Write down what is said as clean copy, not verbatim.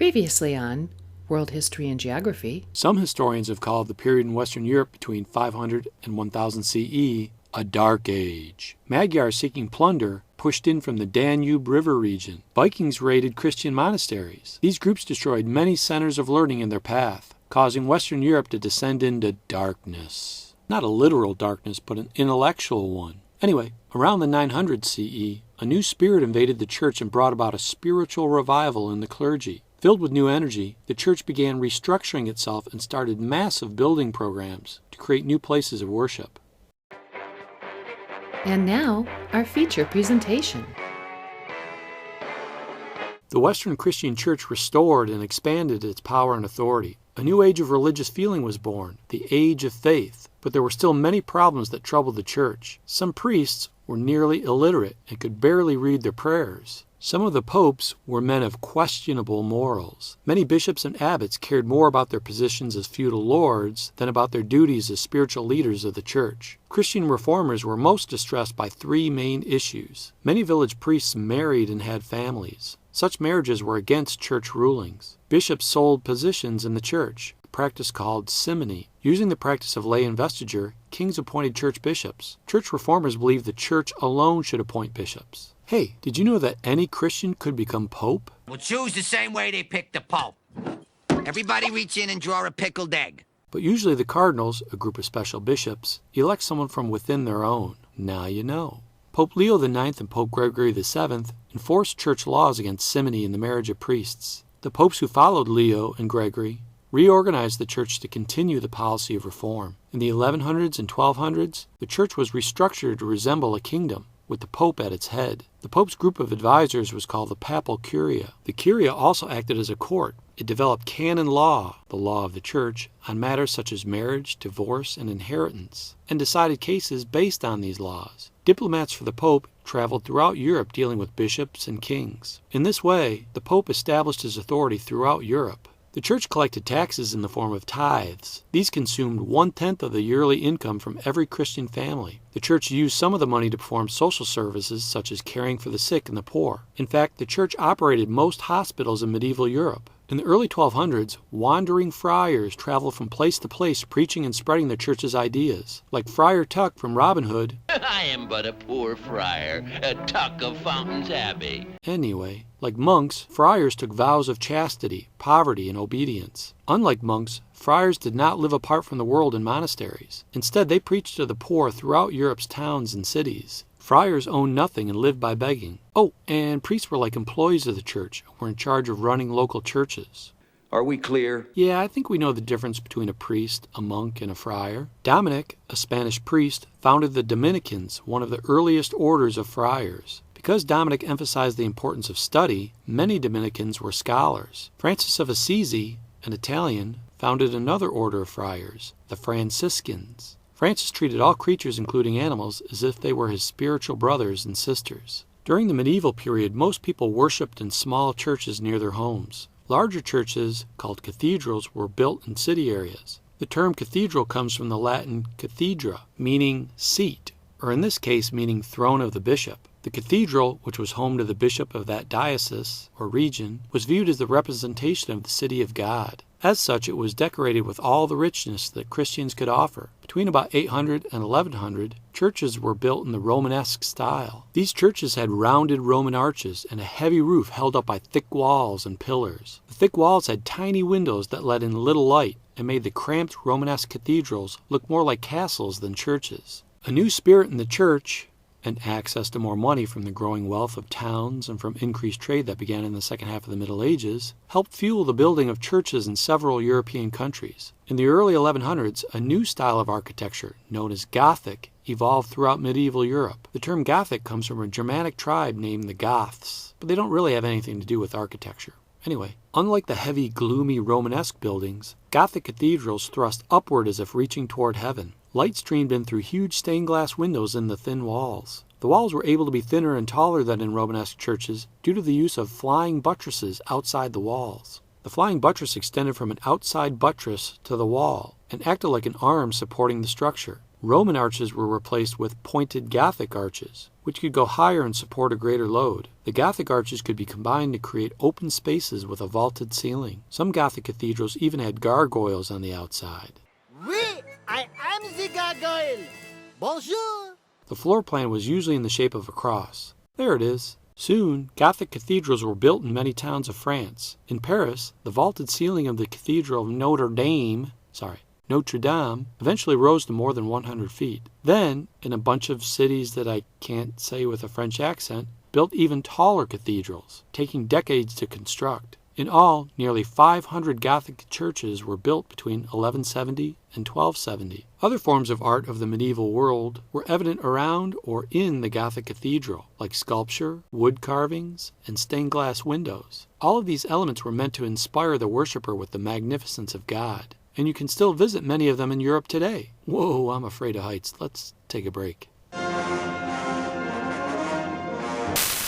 Previously on World History and Geography. Some historians have called the period in Western Europe between 500 and 1000 CE a Dark Age. Magyars seeking plunder pushed in from the Danube River region. Vikings raided Christian monasteries. These groups destroyed many centers of learning in their path, causing Western Europe to descend into darkness. Not a literal darkness, but an intellectual one. Anyway, around the 900 CE, a new spirit invaded the church and brought about a spiritual revival in the clergy. Filled with new energy, the church began restructuring itself and started massive building programs to create new places of worship. And now, our feature presentation. The Western Christian Church restored and expanded its power and authority. A new age of religious feeling was born, the Age of Faith, but there were still many problems that troubled the church. Some priests were nearly illiterate and could barely read their prayers. Some of the popes were men of questionable morals. Many bishops and abbots cared more about their positions as feudal lords than about their duties as spiritual leaders of the church. Christian reformers were most distressed by three main issues. Many village priests married and had families. Such marriages were against church rulings. Bishops sold positions in the church, a practice called simony. Using the practice of lay investiture, kings appointed church bishops. Church reformers believed the church alone should appoint bishops. Hey, did you know that any Christian could become pope? We'll choose the same way they picked the pope. Everybody reach in and draw a pickled egg. But usually the cardinals, a group of special bishops, elect someone from within their own. Now you know. Pope Leo IX and Pope Gregory VII enforced church laws against simony and the marriage of priests. The popes who followed Leo and Gregory reorganized the church to continue the policy of reform. In the 1100s and 1200s, the church was restructured to resemble a kingdom, with the Pope at its head. The Pope's group of advisors was called the Papal Curia. The Curia also acted as a court. It developed canon law, the law of the church, on matters such as marriage, divorce, and inheritance, and decided cases based on these laws. Diplomats for the Pope traveled throughout Europe dealing with bishops and kings. In this way, the Pope established his authority throughout Europe. The church collected taxes in the form of tithes. These consumed 1/10 of the yearly income from every Christian family. The church used some of the money to perform social services such as caring for the sick and the poor. In fact, the church operated most hospitals in medieval Europe. In the early 1200s, wandering friars traveled from place to place preaching and spreading the church's ideas. Like Friar Tuck from Robin Hood. I am but a poor friar, a Tuck of Fountain's Abbey. Anyway, like monks, friars took vows of chastity, poverty, and obedience. Unlike monks, friars did not live apart from the world in monasteries. Instead, they preached to the poor throughout Europe's towns and cities. Friars owned nothing and lived by begging. Oh, and priests were like employees of the church and were in charge of running local churches. Are we clear? Yeah, I think we know the difference between a priest, a monk, and a friar. Dominic, a Spanish priest, founded the Dominicans, one of the earliest orders of friars. Because Dominic emphasized the importance of study, many Dominicans were scholars. Francis of Assisi, an Italian, founded another order of friars, the Franciscans. Francis treated all creatures, including animals, as if they were his spiritual brothers and sisters. During the medieval period, most people worshipped in small churches near their homes. Larger churches, called cathedrals, were built in city areas. The term cathedral comes from the Latin cathedra, meaning seat, or in this case meaning throne of the bishop. The cathedral, which was home to the bishop of that diocese or region, was viewed as the representation of the city of God. As such, it was decorated with all the richness that Christians could offer. Between about 800 and 1100, churches were built in the Romanesque style. These churches had rounded Roman arches and a heavy roof held up by thick walls and pillars. The thick walls had tiny windows that let in little light and made the cramped Romanesque cathedrals look more like castles than churches. A new spirit in the church, and access to more money from the growing wealth of towns and from increased trade that began in the second half of the Middle Ages, helped fuel the building of churches in several European countries. In the early 1100s, a new style of architecture, known as Gothic, evolved throughout medieval Europe. The term Gothic comes from a Germanic tribe named the Goths, but they don't really have anything to do with architecture. Anyway, unlike the heavy, gloomy Romanesque buildings, Gothic cathedrals thrust upward as if reaching toward heaven. Light streamed in through huge stained glass windows in the thin walls. The walls were able to be thinner and taller than in Romanesque churches due to the use of flying buttresses outside the walls. The flying buttress extended from an outside buttress to the wall and acted like an arm supporting the structure. Roman arches were replaced with pointed Gothic arches, which could go higher and support a greater load. The Gothic arches could be combined to create open spaces with a vaulted ceiling. Some Gothic cathedrals even had gargoyles on the outside. Oui, I am the gargoyle. Bonjour. The floor plan was usually in the shape of a cross. There it is. Soon, Gothic cathedrals were built in many towns of France. In Paris, the vaulted ceiling of the Cathedral of Notre Dame eventually rose to more than 100 feet. Then, in a bunch of cities that I can't say with a French accent, built even taller cathedrals, taking decades to construct. In all, nearly 500 Gothic churches were built between 1170 and 1270. Other forms of art of the medieval world were evident around or in the Gothic cathedral, like sculpture, wood carvings, and stained glass windows. All of these elements were meant to inspire the worshiper with the magnificence of God. And you can still visit many of them in Europe today. Whoa, I'm afraid of heights. Let's take a break.